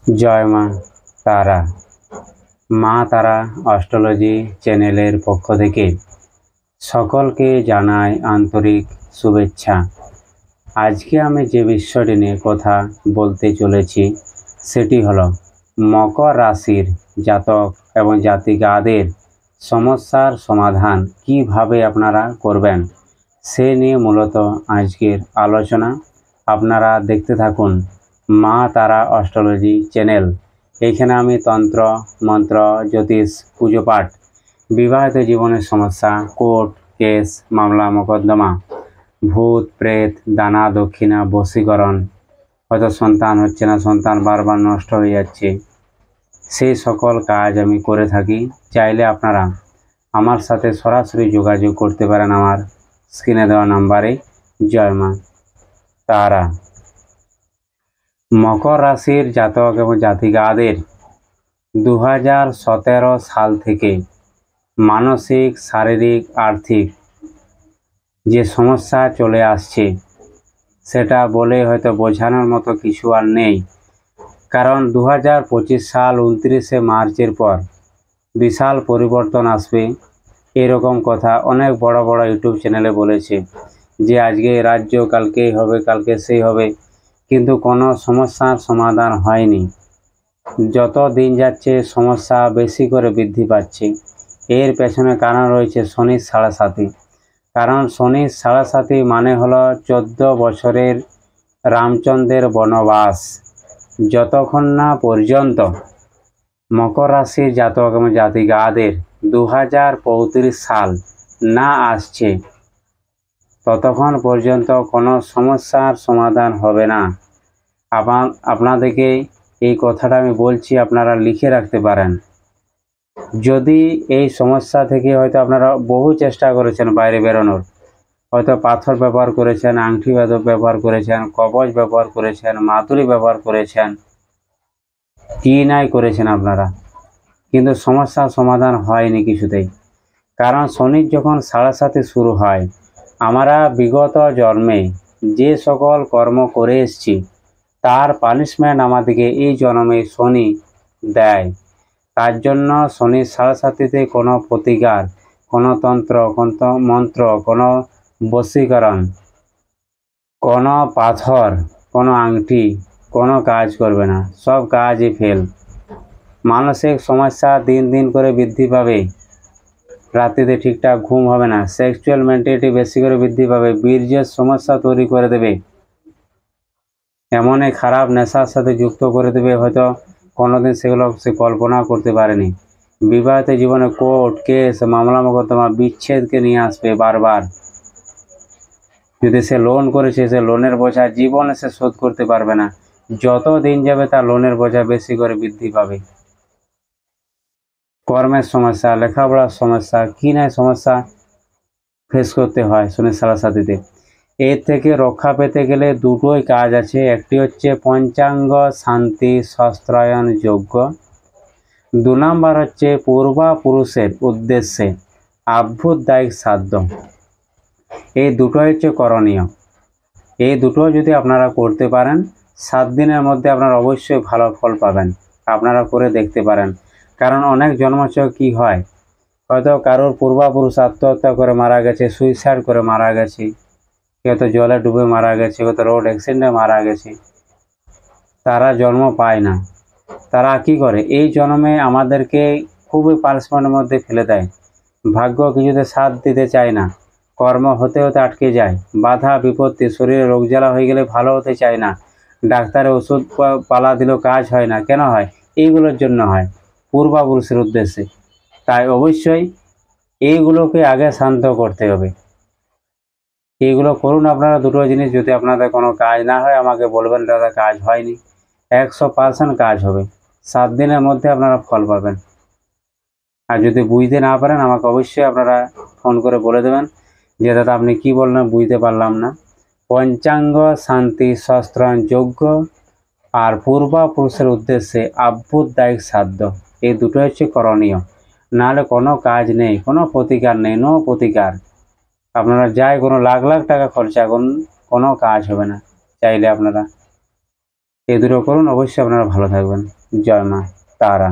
জয় মা তারা। মা তারা অ্যাস্ট্রোলজি চ্যানেলের পক্ষ থেকে সকলকে জানাই আন্তরিক শুভেচ্ছা। আজকে আমি যে বিষয়টি নিয়ে কথা বলতে চলেছি সেটি হলো মকর রাশির জাতক এবং জাতিকাদের সমস্যার সমাধান কিভাবে আপনারা করবেন সে নিয়ে মূলত আজকের আলোচনা। আপনারা দেখতে থাকুন মা তারা অ্যাস্ট্রোলজি চ্যানেল। এইখানে আমি তন্ত্র মন্ত্র জ্যোতিষ পুজো পাঠ, বিবাহিত জীবনের সমস্যা, কোর্ট কেস মামলা মোকদ্দমা, ভূত প্রেত, দানা দক্ষিণা, বশীকরণ, হয়তো সন্তান হচ্ছে না, সন্তান বারবার নষ্ট হয়ে যাচ্ছে, সেই সকল কাজ আমি করে থাকি। চাইলে আপনারা আমার সাথে সরাসরি যোগাযোগ করতে পারেন আমার স্ক্রিনে দেওয়া নাম্বারে। জয় মা তারা। মকর রাশির জাতক এবং জাতিকাদের 2017 সাল থেকে মানসিক, শারীরিক, আর্থিক যে সমস্যা চলে আসছে সেটা বলে হয়তো বোঝানোর মতো কিছু আর নেই। কারণ 2025 সাল 29শে মার্চের পর বিশাল পরিবর্তন আসবে, এরকম কথা অনেক বড় বড় ইউটিউব চ্যানেলে বলেছে যে আজকে রাজ্য কালকে হবে, কালকে সেই হবে, কিন্তু কোনো সমস্যার সমাধান হয়নি। যত দিন যাচ্ছে সমস্যা বেশি করে বৃদ্ধি পাচ্ছে। এর পেছনে কারণ রয়েছে শনির সাড়ে-সাতি। কারণ শনির সাড়ে-সাতি মানে হলো 14 বছরের রামচন্দ্রের বনবাস। যতক্ষণ না পর্যন্ত মকর রাশির জাতক এবং জাতিকাদের 2035 সাল না আসছে ততক্ষণ পর্যন্ত কোনো সমস্যার সমাধান হবে না। আপনাদেরকে এই কথাটা আমি বলছি, আপনারা লিখে রাখতে পারেন। যদি এই সমস্যা থেকে হয়তো আপনারা বহু চেষ্টা করেছেন বাইরে বেরোনোর, হয়তো পাথর ব্যবহার করেছেন, আংটি ব্যবহার করেছেন, কবচ ব্যবহার করেছেন, মাতুলি ব্যবহার করেছেন, কি নাই করেছেন আপনারা, কিন্তু সমস্যার সমাধান হয়নি কিছুতেই। কারণ শনির যখন সাড়ে-সাতি শুরু হয়, আমরা বিগত জন্মে যে সকল কর্ম করে এসেছি তার পানিশমেন্ট আমাদেরকে এই জন্মে শনি দেয়। তার জন্য শনির সাড়ে-সাতিতে কোনো প্রতিকার, কোনো তন্ত্র, কোনো মন্ত্র, কোনো বশীকরণ, কোনো পাথর, কোনো আংটি কোনো কাজ করবে না, সব কাজই ফেল। মানসিক সমস্যা দিন দিন করে বৃদ্ধি পাবে, রাত্রিতে ঠিকঠাক ঘুম হবে না, সেক্সুয়াল মেন্টালিটি বেশি করে বৃদ্ধি পাবে, বীর্যের সমস্যা তৈরি করে দেবে, এমনই খারাপ নেশার সাথে যুক্ত করে দেবে হয়তো কোনোদিন সেগুলো সে কল্পনা করতে পারেনি। বিবাহিত জীবনে কোর্ট কেস মামলা মোকদ্দমা বিচ্ছেদকে নিয়ে আসবে বারবার। যদি সে লোন করেছে সে লোনের বোঝা জীবনে সে শোধ করতে পারবে না, যত দিন যাবে তার লোনের বোঝা বেশি করে বৃদ্ধি পাবে। কর্মের সমস্যা, লেখাপড়ার সমস্যা, কি না সমস্যা ফেস করতে হয় শনির সাড়ে-সাতিতে। এর থেকে রক্ষা পেতে গেলে দুটোই কাজ আছে। একটি হচ্ছে পঞ্চাঙ্গ শান্তি শস্ত্রায়ন যজ্ঞ, 2 নম্বর হচ্ছে পূর্বপুরুষের উদ্দেশ্যে আভ্যুদয়িক শ্রাদ্ধ। এই দুটোই হচ্ছে করণীয়। এই দুটো যদি আপনারা করতে পারেন 7 দিনের মধ্যে আপনারা অবশ্যই ভালো ফল পাবেন। আপনারা করে দেখতে পারেন। কারণ অনেক জন্মছক কি হয়, হয়তো কারোর পূর্বপুরুষ আত্মহত্যা করে মারা গেছে, সুইসাইড করে মারা গেছে, কেউ তো জলে ডুবে মারা গেছে, কেউ তো রোড অ্যাক্সিডেন্টে মারা গেছে, তারা জন্ম পায় না। তারা কি করে, এই জন্মে আমাদেরকে খুবই পানিশমেন্টের মধ্যে ফেলে দেয়। ভাগ্য কিছুতে সাথ দিতে চায় না, কর্ম হতে হতে আটকে যায়, বাধা বিপত্তি, শরীরে রোগ জ্বালা হয়ে গেলে ভালো হতে চায় না, ডাক্তারের ওষুধ পালা দিলেও কাজ হয় না। কেন হয়? এইগুলোর জন্য হয়, পূর্বপুরুষের উদ্দেশ্যে। তাই অবশ্যই এইগুলোকে আগে শান্ত করতে হবে। এইগুলো করুন আপনারা দুটো জিনিস। যদি আপনাদের কোনো কাজ না হয় আমাকে বলবেন দাদা কাজ হয়নি, 100% কাজ হবে। 7 দিনের মধ্যে আপনারা ফল পাবেন। আর যদি বুঝতে না পারেন আমাকে অবশ্যই আপনারা ফোন করে বলে দেবেন যে দাদা আপনি কি বললেন বুঝতে পারলাম না। পঞ্চাঙ্গ শান্তি শস্ত্রায়ন যজ্ঞ আর পূর্বপুরুষের উদ্দেশ্যে আভ্যুদয়িক শ্রাদ্ধ, এই দুটো হচ্ছে করণীয়। নাহলে কোনো কাজ নেই, কোনো প্রতিকার নেই, নো প্রতিকার। আপনারা যাই কোনো লাখ লাখ টাকা খরচা করুন, কোনো কাজ হবে না চাইলে আপনারা। এই দুটো করুন, অবশ্যই আপনারা ভালো থাকবেন। জয় মা তারা।